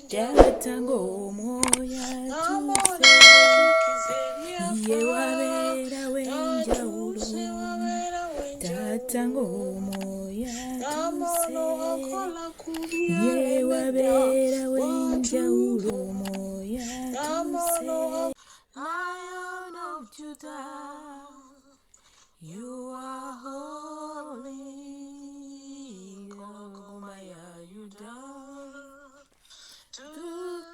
Tatango moya tuse ye wabera wenjaulo tatango moya tuse ye wabera wenjaulo moya tuse Lion of Judah, you are holy. Golgomaya Yuda,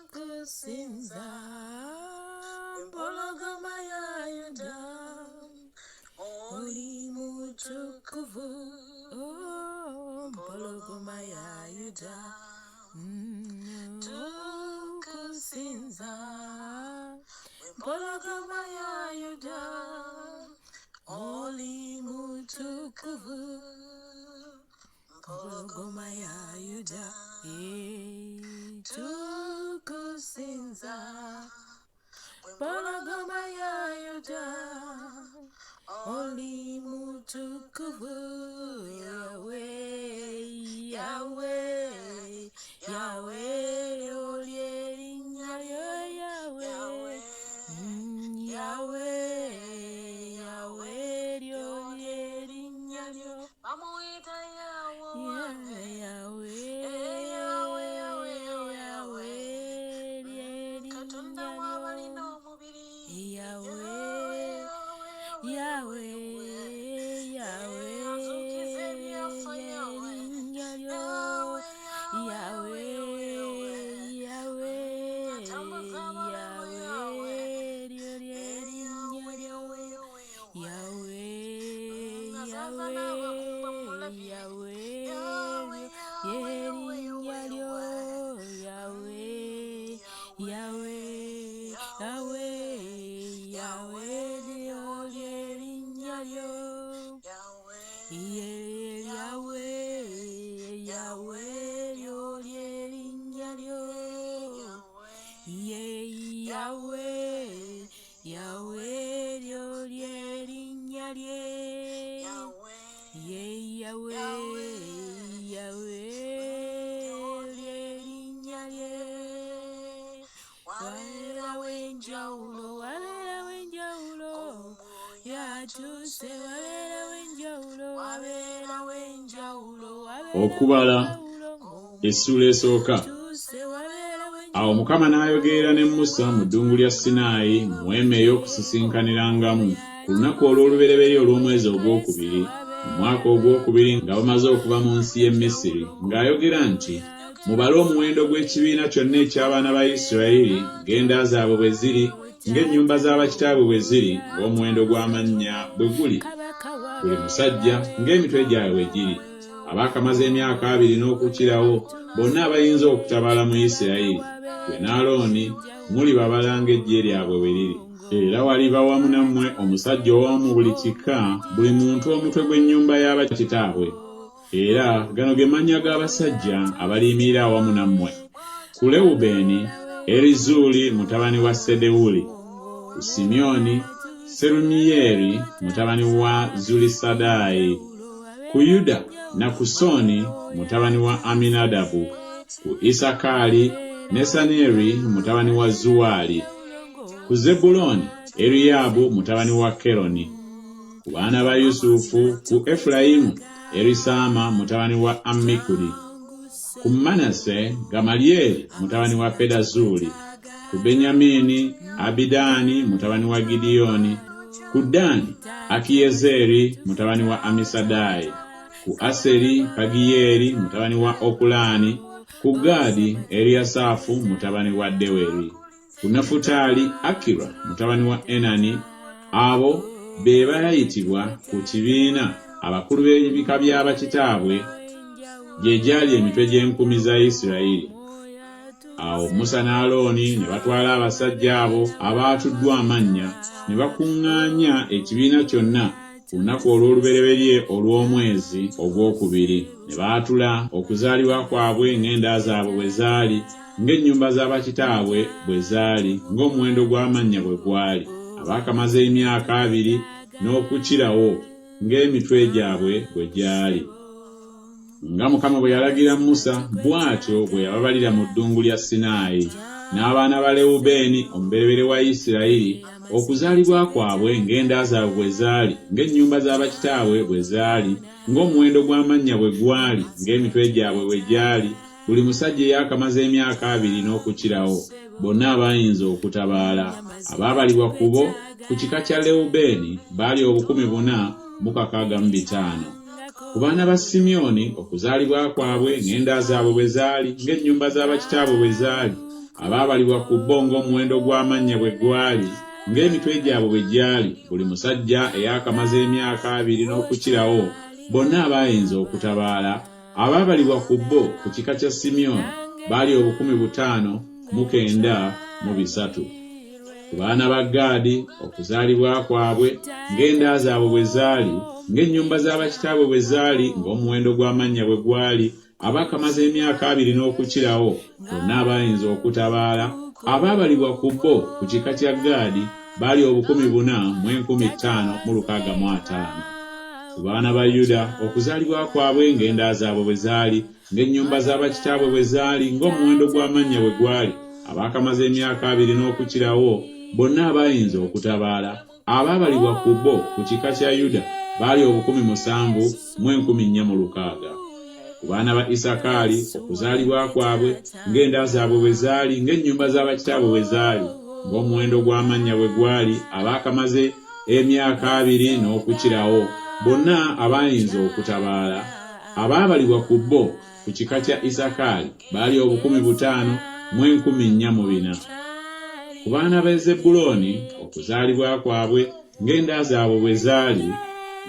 tukusinza. Golgomaya Yuda, Holy Mutukuvu. Golgomaya Yuda, tukusinza. Golgomaya Yuda, Holy Mutukuvu. Golgomaya Yuda, tukusinza. Golgomaya Yuda, Holy Mutukuvu. Yahweh, Yahweh, Yahweh, Holy Yahweh, Yahweh, Yahweh, Yahweh, Okubala essula esooka. Awo Mukama n'ayogerera ne Musa mu ddungu lya Sinaayi mu weema ey'okusisinkaniramu ku lunaku olw'olubereberye olw'omwezi ogwokubiri mu mwaka ogwokubiri nga bamaze okuva mu nsi y'e Misiri, ng'ayogera nti, mubale omuwendo gw'ekibiina kyonna eky'abaana ba Isirayiri ng'enda zaabwe bwe ziri, ng'ennyumba z'abakitaabwe bwe ziri, ng'omuwendo gw'amannya bwe guli, buli musajja ng'emitwe gyabwe bwe giri. Abaakamaze emyaka 2 n'okukirawo bonna abayinza okutabaala mu Isirayiri, gwe ne Alooni muli babala ng'eggye lyabwe bwe liri. Era waliba wamu nammwe omusajja owamu buli kika, buli muntu omutwe gw'ennyumba y'abakitaabwe. Era gano ge mannya g'abasajja abaliyimirira awamu nammwe: ku Lewubeeni, Erizuuli mutabani wa Sedewuli; ku Simyoni, Serumiyeri mutabani wa Zulisadaayi; ku Yuda, Nakusoni mutabani wa Aminadabu; ku Isakaali, Nesaneri mutabani wa Zuwaali; ku Zebuloni, Eriyaabu mutabani wa Keroni; ku baana ba Yusufu, ku Efulayimu, Erisaama mutabani wa Ammikudi; ku Manase, Gamalyeri mutabani wa Pedazuuli; ku Benyamini, Abidaani mutabani wa Gidiyoni; ku Ddaani, Akiyezeri mutabani wa Amisadaayi; ku Aseri, Pagiyeri mutabani wa Okulaani; ku Gaadi, Eriyasaafu mutabani wa Deweri; ku Nafutaali, Akira mutabani wa Enani. Abo be bayitibwa ku kibiina abakulu b'ebika by'abakitaabwe, gye gyali emitwe gy'enkumi za Isirayiri. Awo Musa ne Alooni ne batwala abasajja abo abaatuddwa amannya, ne bakuŋŋaanya ekibiina kyonna ku lunaku olw'olubereberye olw'omwezi ogwokubiri. Ne baatula okuzaalibwa kwabwe ng'enda zaabwe bwe zaali, ng'ennyumba z'abakitaabwe bwe zaali, ng'omuwendo gw'amannya bwe gwali. Abaakamaze emyaka 2 n'okukirawo ng'emitwe gyabwe bwe gyali. nga Mukama bwe yalagira Musa bw'atyo bwe yababalira mu ddungu lya Sinaayi. N'abaana ba Lewubeeni omubereberye wa Isirayiri okuzaalibwa kwabwe ng'enda zaabwe bwe zaali, ng'ennyumba z'abakitaabwe bwe zaali, ng'omuwendo gw'amannya bwe gwali, ng'emitwe gyabwe bwe gyali, buli musajja eyakamaze emyaka 2 n'okukirawo, bonna abayinza okutabaala. Abaabalibwa ku bo ku kika kya Lewubeeni baali 465. Ku baana ba Simyoni okuzaalibwa kwabwe ng'enda zaabwe bwe zaali, ng'ennyumba z'abakitaabwe bwe zaali, abaabalibwa ku bo ng'omuwendo gw'amannya bwe gwali, ng'emitwe gyabwe bwe gyali, buli musajja eyakamaze emyaka 2 n'okukirawo, bonna abayinza okutabaala. Abaabalibwa ku bo ku kika kya Simyoni baali 593. Ku baana ba Gaadi okuzaalibwa kwabwe ng'enda zaabwe bwe zaali, ng'ennyumba z'abakitaabwe bwe zaali, ng'omuwendo gw'amannya bwe gwali, abakamaze emyaka 2 n'okukirawo, bonna abayinza okutabaala. Abaabalibwa ku bo ku kika kya Gaadi baali 4,565. Ku baana ba Yuda okuzaalibwa kwabwe ng'enda zaabwe bwe zaali, ng'ennyumba z'abakitaabwe bwe zaali, ng'omuwendo gw'amannya bwe gwali, abakamaze emyaka 2 n'okukirawo, bonna abayinza okutabaala. Abaabalibwa ku bo ku kika kya Yuda baali 7,460. Ku baana ba Isakaali okuzaalibwa kwabwe ng'enda zaabwe bwe zaali, ng'ennyumba z'abakitaabwe bwe zaali, ng'omuwendo gw'amannya bwe gwali, abakamaze emyaka 2 n'okukirawo, bonna abayinza okutabaala. Abaabalibwa ku bo ku kika kya Isakaali baali 5,014. Ku baana ba Zebbulooni okuzaalibwa kwabwe ng'enda zaabwe bwe zaali,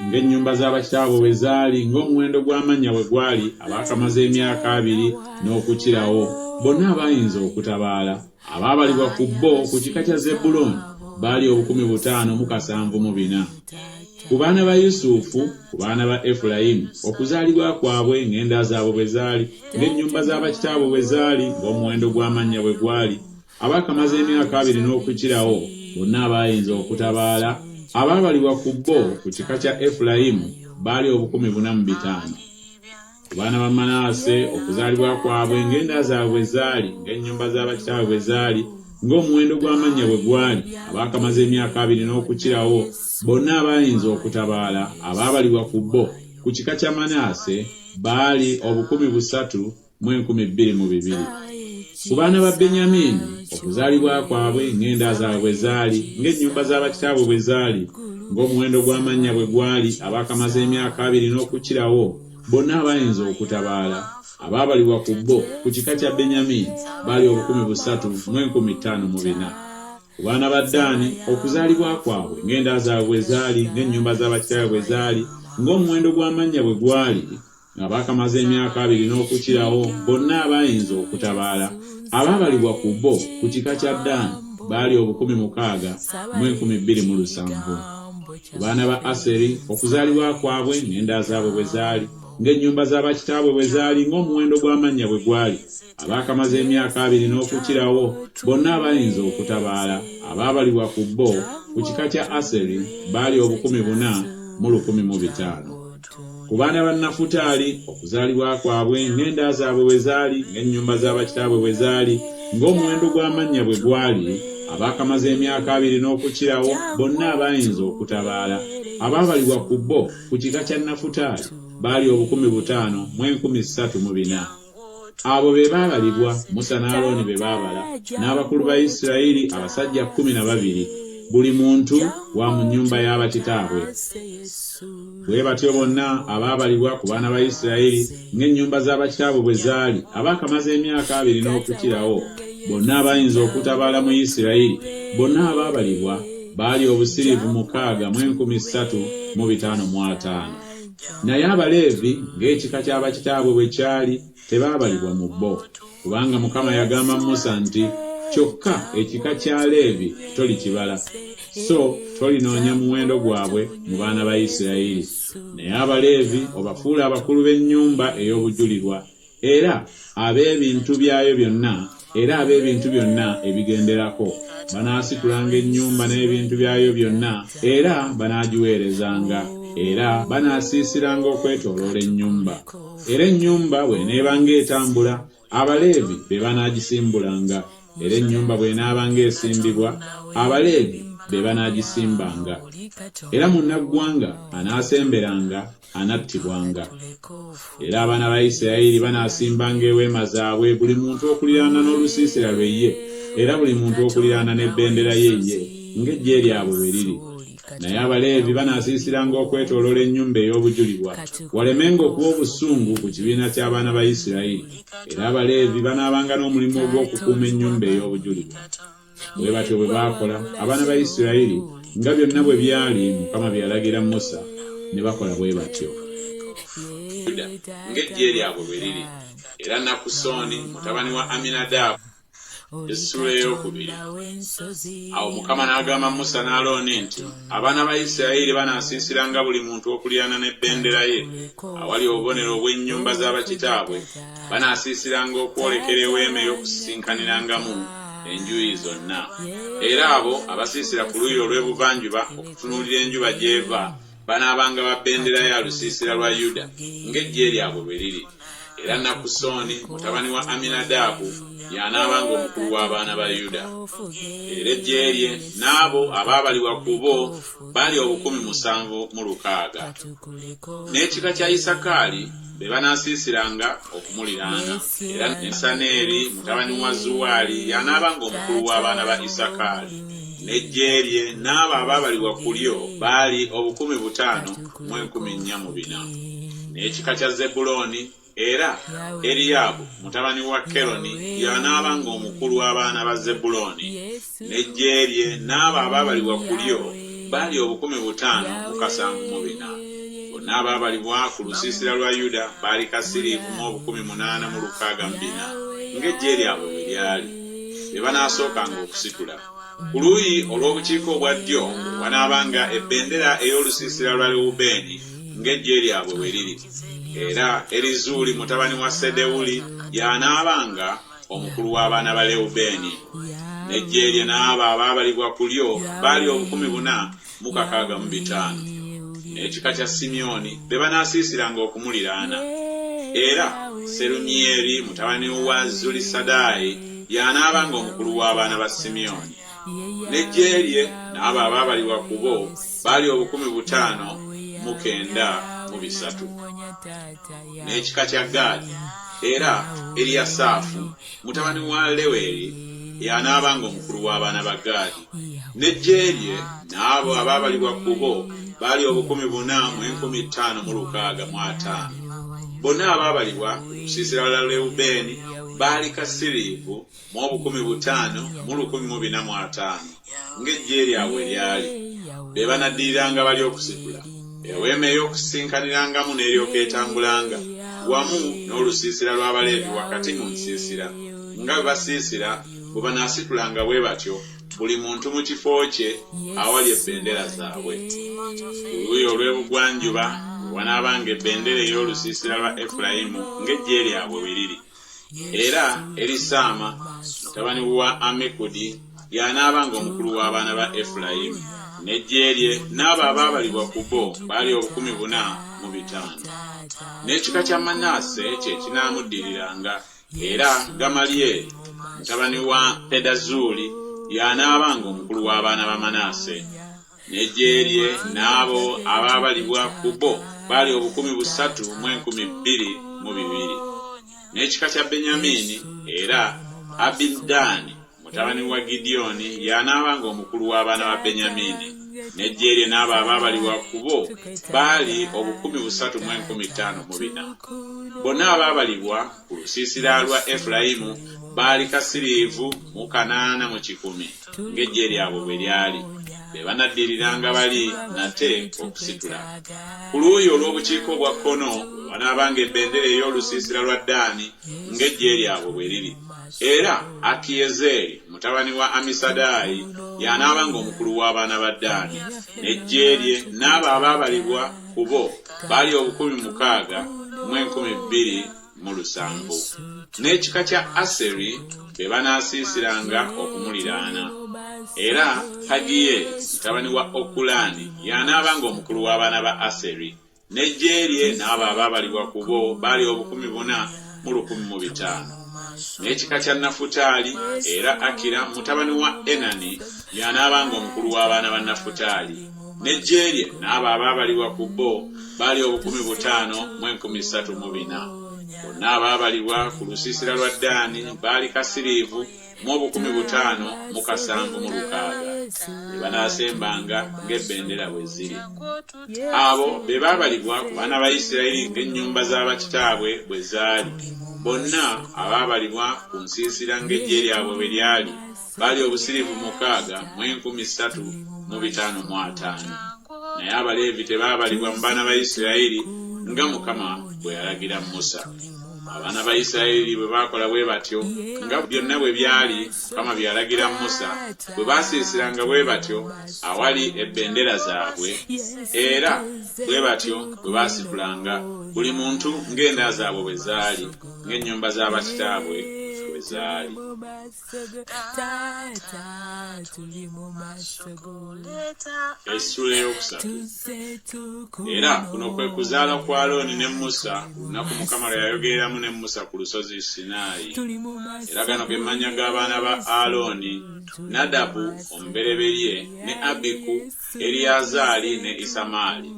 ng'ennyumba z'abakitaabwe bwe zaali, ng'omuwendo gw'amannya bwe gwali, abakamaze emyaka 2 n'okukirawo, bonna abayinza okutabaala. Abaabalibwa ku bo ku kika kya Zebbulooni baali 5,074. Ku baana ba Yusufu, ku baana ba Efulayimu okuzaalibwa kwabwe ng'enda zaabwe bwe zaali, ng'ennyumba z'abakitaabwe bwe zaali, ng'omuwendo gw'amannya bwe gwali, abakamaze emyaka 2 n'okukirawo, bonna abayinza okutabaala. Abaabalibwa ku bo ku kika kya Efulayimu baali 45. Ku baana ba Manaase okuzaalibwa kwabwe ng'enda zaabwe bwe zaali, ng'ennyumba z'abakitaabwe bwe zaali, ng'omuwendo gw'amannya bwe gwali, abakamaze emyaka 2 n'okukirawo, bonna abayinza okutabaala. Abaabalibwa ku bo ku kika kya Manaase baali 3,022. Ku baana ba Benyamini okuzaalibwa kwabwe ng'enda zaabwe bwe zaali, ng'ennyumba z'abakitaabwe bwe zaali, ng'omuwendo gw'amannya bwe gwali, abakamaze emyaka 2 n'okukirawo, bonna abayinza okutabaala. Abaabalibwa ku bo ku kika kya Benyamini baali 3,054. Ku baana ba Ddaani okuzaalibwa kwabwe ng'enda zaabwe bwe zaali, ng'ennyumba z'abakitaabwe bwe zaali, ng'omuwendo gw'amannya bwe gwali, abakamaze emyaka 2 n'okukirawo, bonna abayinza okutabaala. Abaabalibwa ku bo ku kika kya Ddaani baali 60,027. Ku baana ba Aseri okuzaalibwa kwabwe ng'enda zaabwe bwe zaali, ng'ennyumba z'abakitaabwe bwe zaali, ng'omuwendo gw'amannya bwe gwali, abakamaze emyaka 2 n'okukirawo, bonna abayinza okutabaala. Abaabalibwa ku bo ku kika kya Aseri baali 40,105. Ku baana ba Nafutaali okuzaalibwa kwabwe ng'enda zaabwe bwe zaali, ng'ennyumba z'abakitaabwe bwe zaali, ng'omuwendo gw'amannya bwe gwali, abakamaze emyaka 2 n'okukirawo, bonna abayinza okutabaala. Abaabalibwa ku bo ku kika kya Nafutaali baali 5,034. Abo be baabalibwa Musa ne Alooni be baabala, n'abakulu ba Isirayiri abasajja 12, buli muntu wa mu nnyumba y'abakitaabwe. Bwe batyo bonna abaabalibwa ku baana ba Isirayiri ng'ennyumba z'abakitaabwe bwe zaali, abakamaze emyaka 2 n'okukirawo, bonna abayinza okutabaala mu Isirayiri, bonna abaabalibwa baali obusiriivu 6,355. Naye Abaleevi ng'ekika ky'abakitaabwe bwe kyali tebaabalibwa mu bo, kubanga Mukama yagamba Musa nti, kyokka ekika kya Leevi tolikibala, so tolinoonya muwendo gwabwe mu baana ba Isirayiri. Naye Abaleevi obafuula abakulu b'ennyumba ey'obujulirwa, era ab'ebintu byayo byonna, era ab'ebintu byonna ebigenderako, banaasitulanga ennyumba n'ebintu byayo byonna, era banaagiweerezanga. era banaasiisiranga okwetooloola ennyumba. Era ennyumba bw'eneebanga etambula, Abaleevi be banaagisimbulanga, era ennyumba bw'enaabanga esimbibwa, Abaleevi be banaagisimbanga. Era munnaggwanga anaasemberanga anattibwanga. Era abaana ba Isirayiri banaasimbanga eweema zaabwe, buli muntu okuliraana n'olusiisira lwe ye, era buli muntu okuliraana n'ebbendera ye ye, ng'eggye lyabwe bwe liri. Naye Abaleevi banaasiisiranga okwetooloola ennyumba ey'obujulirwa, walemenga okuba obusungu ku kibiina ky'abaana ba Isirayiri. Era Abaleevi banaabanga n'omulimu ogw'okukuuma ennyumba ey'obujulirwa. Bwe batyo bwe baakola abaana ba Isirayiri, nga byonna bwe byali Mukama bye yalagira Musa, ne bakola bwe batyo. Ng'eggye lyabwe bwe liri. Era Nakusoni mutabani wa Aminadaabu, essula ey'okubiri. Awo Mukama n'agamba Musa ne Alooni nti, abaana ba Isirayiri banaasiisiranga buli muntu okuliraana n'ebbendera ye, awali obubonero obw'ennyumba z'abakitaabwe, banaasiisiranga okwolekera eweema ey'okusisinkaniramu enjuuyi zonna. Era abo abasiisira ku luuyi olw'ebuvanjuba okutunuulira enjuba gy'eva, banaabanga ba bbendera ya lusiisira lwa Yuda, ng'eggye lyabwe bwe liri. Era Nakusoni mutabani wa Aminadaabu y'anaabanga omukulu w'abaana ba Yuda. Era eggye lye n'abo abaabalibwa ku bo baali 760. N'ekika kya Isakaali be banaasiisiranga okumuliraana. Era Nesaneeri mutabani wa Zuwaali y'anaabanga omukulu w'abaana ba Isakaali. N'eggye lye n'abo abaabalibwa ku lyo baali 5,014. N'ekika kya Zebbulooni, era Eriyaabu mutabani wa Keroni y'anaabanga omukulu w'abaana ba Zebbulooni. N'eggye lye n'abo abaabalibwa ku lyo baali 5,074. Bonna abaabalibwa ku lusiisira lwa Yuda baali kasiriivu mu 8,864, ng'eggye lyabwe bwe lyali. Be banaasookanga okusitula. Ku luuyi olw'obukiika obwa ddyo wanaabanga ebbendera ey'olusiisira lwa Lewubeeni, ng'eggye lyabwe bwe liri. Era Erizuuli mutabani wa Sedewuli y'anaabanga omukulu w'abaana ba Lewubeeni. N'eggye lye n'abo abaabalibwa ku lyo baali 4,665. N'ekika kya Simyoni be banaasiisiranga okumuliraana. Era Serumyeri mutabani wa Zulisadaayi y'anaabanga omukulu w'abaana ba Simyoni. N'eggye lye n'abo abaabalibwa ku bo baali 5,930. N'ekika kya Gaadi, era Eriyasaafu mutabani wa Leweri y'anaabanga omukulu w'abaana ba Gaadi. N'eggye lye n'abo abaabalibwa ku bo baali 4,565. Bonna abaabalibwa ku lusiisira lwa Lewubeeni baali kasiriivu mu 5,145, ng'eggye lyabwe lyali. Be banaddiriranga bali okusitula. Eweema ey'okusinkanirangamu n'eryoka etambulanga, wamu n'olusiisira lw'Abaleevi wakati mu nsiisira. Nga bwe basiisira, bwe banaasitulanga bwe batyo, buli muntu mu kifo kye awali ebbendera zaabwe. Ku luuyi olw'ebugwanjuba wanaabanga ebbendera ey'olusiisira lwa Efulayimu, ng'eggye lyabwe bwe liri. Era Erisaama mutabani wa Amikudi y'anaabanga omukulu w'abaana ba Efulayimu. N'eggye lye n'abo abaabalibwa ku bo baali 45. N'ekika kya Manaase kye kinaamuddiriranga. Era Gamalyeri mutabani wa Pedazuuli y'anaabanga omukulu w'abaana ba Manaase. N'eggye lye n'abo abaabalibwa ku bo baali 3,222. N'ekika kya Benyamini, era Abidaani mutabani wa Gidyoni y'anaabanga omukulu w'abaana ba Benyamini. N'eggye lye n'abo abaabalibwa ku bo baali 3,354. Bonna abaabalibwa ku lusiisira lwa Efulayimu baali kasiriivu mu 8,100, ng'eggye lyabwe bwe lyali. Be banaddiriranga bali nate okusitula. Ku luuyi olw'obukiika obwa kkono wanaabanga ebbendera ey'olusiisira lwa Ddaani, ng'eggye lyabwe bwe liri. Era Akiyezeeri mutabani wa Amisadaayi y'anaabanga omukulu w'abaana ba Ddaani. N'eggye lye n'abo abaabalibwa ku bo baali 16,207. N'ekika kya Aseri be banaasiisiranga okumuliraana. era Hagiyeri mutabani wa Okulani y'anaabanga omukulu w'abaana ba Aseri, n'eggye lye n'abo abaabalibwa ku bo baali 115,000. N'ekika kya Nafutaali era Akira mutabani wa Enani y'anaabanga omukulu w'abaana ba Nafutaali, n'eggye lye n'abo abaabalibwa ku bo baali 15,034. Bonna abaabalibwa ku lusiisira lwa Ddaani baali Kasiriivu mu 15,706 be banaasembanga ng'ebendera bwe ziri. Abo be baabalibwa ku baana ba Isirayiri ng'ennyumba z'abakitaabwe bwe zaali. Bonna abaabalibwa ku nsiisira ng'eggye lyabwe bwe lyali baali 6,355. Naye Abaleevi tebaabalibwa mu baana ba Isirayiri nga Mukama bwe yalagira Musa. Abaana ba Isirayiri bwe baakola bwe batyo nga byonna bwe byali Mukama bye yalagira Musa, bwe baasiisiranga bwe batyo awali ebbendera zaabwe, era bwe batyo bwe baasitulanga buli muntu ng'enda zaabwe bwe zaali, ng'ennyumba z'abakitaabwe bwe zaali. Essula ey'okusatu. Era kuno kwe kuzaala kwa Alooni ne Musa ku lunaku Mukama lwe yayogereramu ne Musa ku lusozi Sinaayi. Era gano ge mannya g'abaana ba Alooni: Nadabu omubereberye, ne Abiku, Eriyazaali ne Isamaali.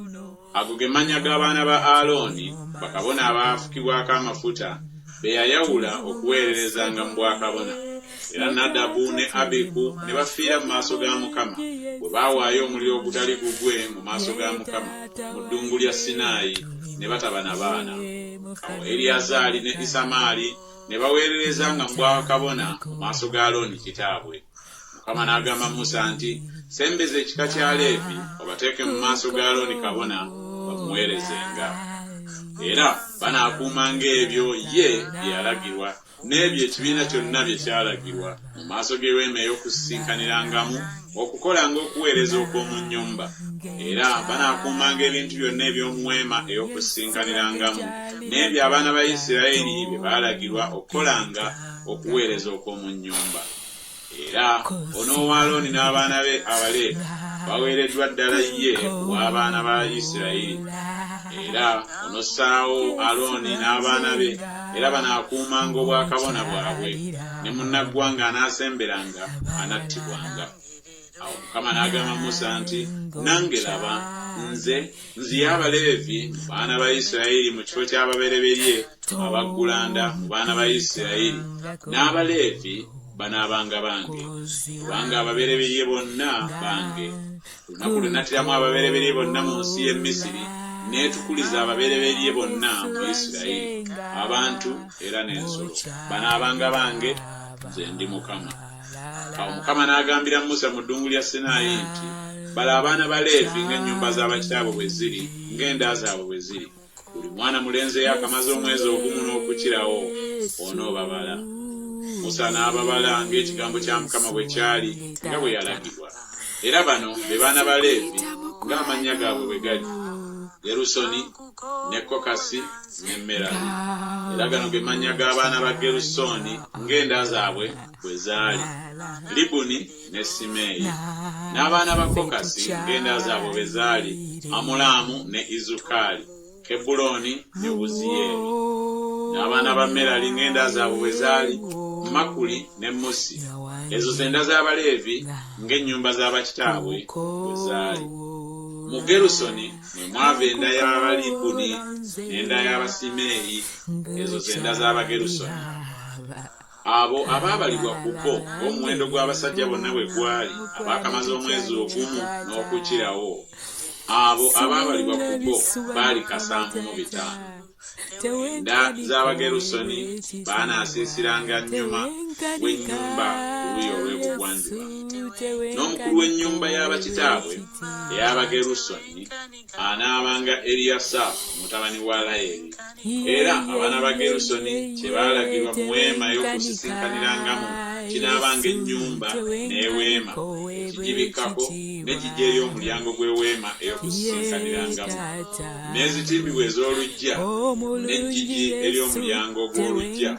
Ago ge mannya g'abaana ba Alooni, bakabona abaafukibwako amafuta be yayawula okuweererezanga mu bwakabona. Era Nadabu ne Abiku ne bafiira mu maaso ga Mukama bwe baawaayo omuliro ogutali gugwe mu maaso ga Mukama mu ddungu lya Sinaayi, ne bataba na baana. Awo Eriyazaali ne Isamaali ne baweererezanga mu bwakabona mu maaso ga Alooni kitaabwe. Mukama n'agamba Musa nti, sembeza ekika kya Leevi obateeke mu maaso ga Alooni kabona bamuweerezenga. Era banaakuumanga ebyo ye bye yalagirwa, n'ebyo ekibiina kyonna bye kyalagirwa mu maaso g'eweema ey'okusinkanirangamu okukolanga okuweereza okw'omu nnyumba. Era banaakuumanga ebintu byonna eby'omu weema ey'okusinkanirangamu n'ebyo abaana ba Isirayiri bye baalagirwa okukolanga okuweereza okw'omu nnyumba. Era onoowa Alooni n'abaana be Abaleevi baweereddwa ddala ye w'abaana ba Isirayiri. Era onossaawo Alooni n'abaana be, era banaakuumanga obwakabona bwabwe, ne munnaggwanga anaasemberanga anattibwanga. Awo Mukama n'agamba Musa nti, nange laba, nze nziya Abaleevi mu baana ba Isirayiri mu kifo ky'ababereberye abaggulanda mu baana ba Isirayiri, n'Abaleevi banaabanga bange, kubanga ababereberye bonna bange. Lunaku lwe nattiramu ababereberye bonna mu nsi y'e Misiri, neetukuliza ababereberye bonna mu Isirayiri, abantu era n'ensolo, banaabanga bange, nze ndi Mukama. Awo Mukama n'agambira Musa mu ddungu lya Sinaayi nti, bala abaana ba Leevi ng'ennyumba z'abakitaabwe bwe ziri, ng'enda zaabwe bwe ziri. Buli mwana mulenzi eyakamaze omwezi ogumu n'okukirawo onoobabala. Musa n'ababala ng'ekigambo kya Mukama bwe kyali nga bwe yalagirwa. Era bano be baana ba Leevi ng'amannya gaabwe bwe gali: Gerusoni, ne Kokasi, ne Merali. Era gano ge mannya g'abaana ba Gerusoni ng'enda zaabwe bwe zaali: Libuni ne Simeeyi. N'abaana ba Kokasi ng'enda zaabwe bwe zaali: Amulaamu ne Izukaali, Kebbulooni ne Wuziyeeri. N'abaana ba Merali ng'enda zaabwe bwe zaali: Makuli ne Musi. Ezo z'enda z'Abaleevi ng'ennyumba z'abakitaabwe bwe zaali. Mu Gerusoni mwe mwava enda y'Abalibuni n'enda y'Abasimeeyi. Ezo z'enda z'Abagerusoni. Abo abaabalibwa ku bo ng'omuwendo gw'abasajja bonna bwe gwali abaakamaze omwezi ogumu n'okukirawo, abo abaabalibwa ku bo baali 7,500. Enda z'Abagerusoni baanaasiisiranga nnyuma w'ennyumba ku luuyi olw'ebugwanjuba. N'omukulu w'ennyumba y'abakitaabwe ey'Abagerusoni anaabanga Eriyasaafu mutabani wa Layeri. Era abaana ba Gerusoni kye baalagirwa mu weema y'okusisinkaniramu kinaabanga ennyumba n'eweema ekigibikako n'ekijja eri omulyango gw'eweema ey'okusisinkanyirangamu n'ezitimbibwa ez'oluggya n'eggigi eri omulyango gw'oluggya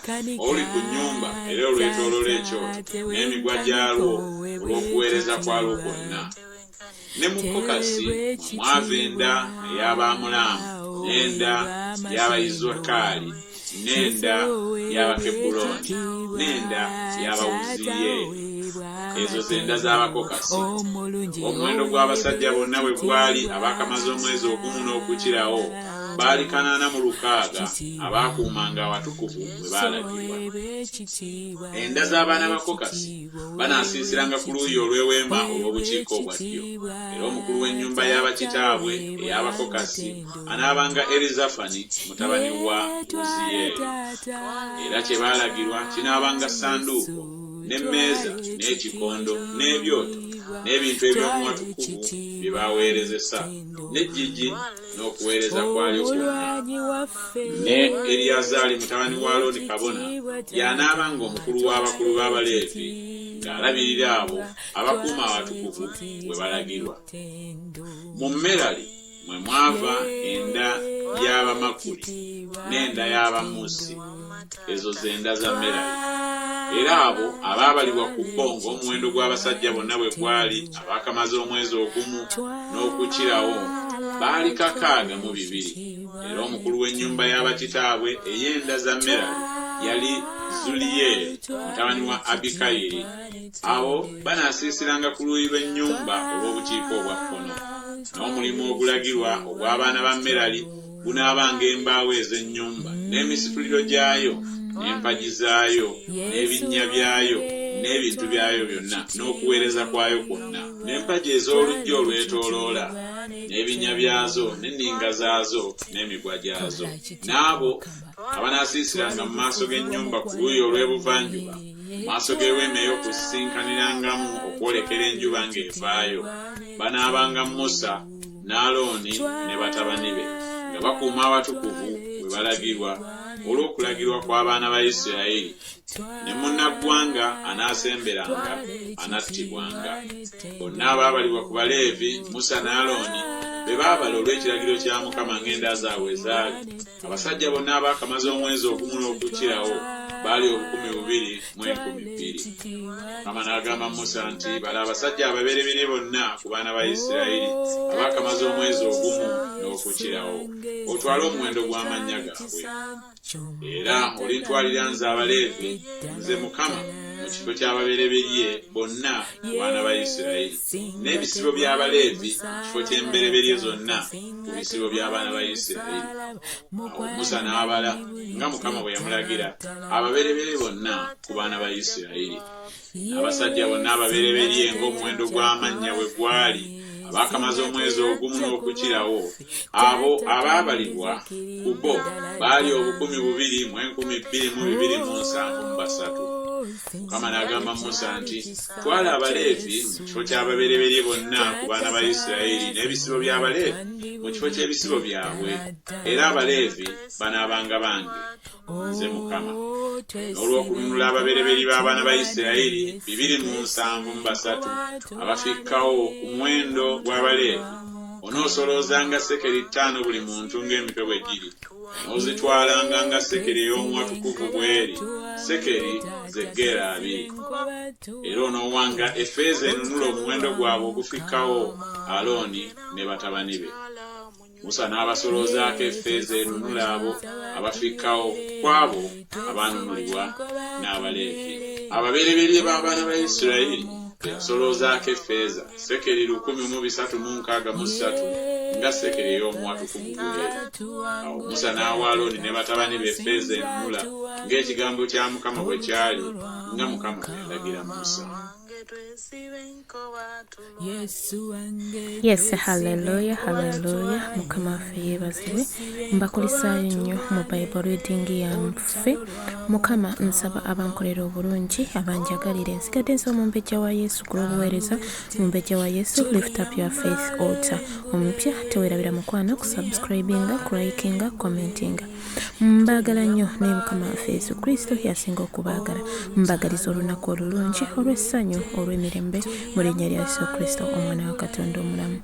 oli ku nnyumba era olwetooloola ekyoto n'emigwa gyalwo olw'okuweereza kwalwo kwonna. Ne mu kokasi mwava enda ey'Abamulaamu n'enda y'Abayizwakaali n'enda y'Abakebbulooni n'enda y'Abawuziyeeri. Ezo z'enda z'Abakokasi. Omuwendo gw'abasajja bonna bwe gwali abaakamaze omwezi ogumu n'okukirawo baali 86 abaakuumanga awatukuvu bwe baalagirwa. Enda z'abaana ba Kokasi banaasiisiranga ku luuyi olw'eweema olw'obukiika obwa ddyo. Era omukulu w'ennyumba y'abakitaabwe ey'Abakokasi anaabanga Erizafani mutabani wa Uziyeeri. Era kye baalagirwa kinaabanga ssanduuko n'emmeeza n'ekikondo n'ebyoto n'ebintu eby'omu watukuvu bye baaweerezesa n'eggigi n'okuweereza kwalyo kwonna. Ne Eriyazaali mutabani wa Alooni kabona y'anaabanga omukulu w'abakulu b'Abaleevi ng'alabirira abo abakuuma awatukuvu bwe balagirwa. Mu Merali mwe mwava enda y'Abamakuli n'enda y'Abamusi. Ezo z'enda za Merali. Era abo abaabalibwa ku bo ng'omuwendo gw'abasajja bonna bwe gwali abaakamaze omwezi ogumu n'okukirawo baali 62. Era omukulu w'ennyumba y'abakitaabwe ey'enda za Merali yali Zuliyeeri mutabani wa Abikayiri. Abo banaasiisiranga ku luuyi lw'ennyumba olw'obukiika obwa kkono. N'omulimu ogulagirwa ogw'abaana ba Merali gunaabanga embaawo ez'ennyumba n'emisituliro gyayo n'empagi zaayo n'ebinnya byayo n'ebintu byayo byonna n'okuweereza kwayo kwonna n'empagi ez'oluggi olwetooloola n'ebinnya byazo n'enninga zaazo n'emigwa gyazo. N'abo abanaasiisiranga mu maaso g'ennyumba ku luuyi olw'ebuvanjuba mu maaso g'eweema ey'okusisinkanyirangamu okwolekera enjuba ng'evaayo banaabanga Musa n'Alooni ne batabani be nga bakuuma awatukuvu bwe balagirwa olw'okulagirwa kw'abaana ba Isirayiri. Ne munnaggwanga anaasemberanga anattibwanga. Bonna abaabalibwa ku Baleevi Musa ne Alooni be baabala olw'ekiragiro kya Mukama ng'enda zaabwe zaali. Abasajja bonna abaakamaze omwezi ogumu n'okukirawo baali 2,212. Mukama n'agamba Musa nti bala abasajja ababereberye bonna ku baana ba Isirayiri abaakamaze omwezi ogumu n'okukirawo otwale omuwendo gw'amannya gaabwe. Era olintwalira nze Abaleevi nze Mukama mu kifo ky'ababereberye bonna ku baana ba Isirayiri n'ebisibo by'Abaleevi mu kifo ky'embereberye zonna ku bisibo by'abaana ba Isirayiri. Awo Musa n'abala nga Mukama bwe yamulagira ababereberye bonna ku baana ba Isirayiri. Abasajja bonna ababereberye ng'omuwendo gw'amannya bwe gwali abaakamaze omwezi ogumu n'okukirawo abo abaabalibwa ku bo baali 2,227. Mukama n'agamba Musa nti twala Abaleevi mu kifo ky'ababereberye bonna ku baana ba Isirayiri n'ebisibo by'Abaleevi mu kifo ky'ebisibo byabwe. Era Abaleevi banaabanga bange nze Mukama. N'olw'okununula ababereberye b'abaana ba Isirayiri 273 abafikkawo ku muwendo gw'Abaleevi onoosoloozanga sekeri 5 buli muntu ng'emitwe bwe giri. N'ozitwalanga nga sekeri ey'omu watukuvu bw'eri sekeri ze gera 2. Era onoowanga effeeza enunula omuwendo gwabwe ogufikkawo Alooni ne batabani be. Musa n'abasoloozaako effeeza enunula abo abafikkawo kwabo abaanunulibwa n'Abaleevi. Ababereberye b'abaana ba Isirayiri yasoloozaako effeeza sekeri 1,363 nga sekeri ey'omu watukuvu bw'eri. Awo Musa n'awa Alooni ne batabani be effeeza enunula ng'ekigambo kya Mukama bwe kyali nga Mukama bwe yalagira Musa. Yes, hallelujah, hallelujah. Mukama waffe yeebazibwe. Mbakulisaayo nnyo mu Bible reading yaffe. Mukama nsaba abankolera obulungi abanjagalira ensigadde z'omumbejja wa Yesu ku lw'obuweereza. Mumbejja wa Yesu, lift up your faith altar. Omupya teweerabira mukwano kusubscribinga, kulikinga, commentinga. Mbaagala nnyo ne Mukama waffe waffe Yesu Kristo yasinga okubaagala. Mbagaliza olunaku olulungi olw'essanyu olw'emirembe mu linnya lya Yesu Kristo omwana wa Katonda omulamu.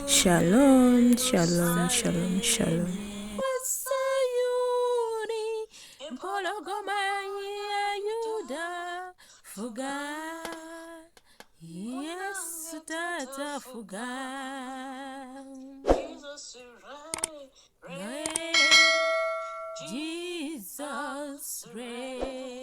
Shalom, shalom, shalom, shalom. Sayuni, empologoma ya Yuda, fuga. Yesu tata fuga. Jesus reign.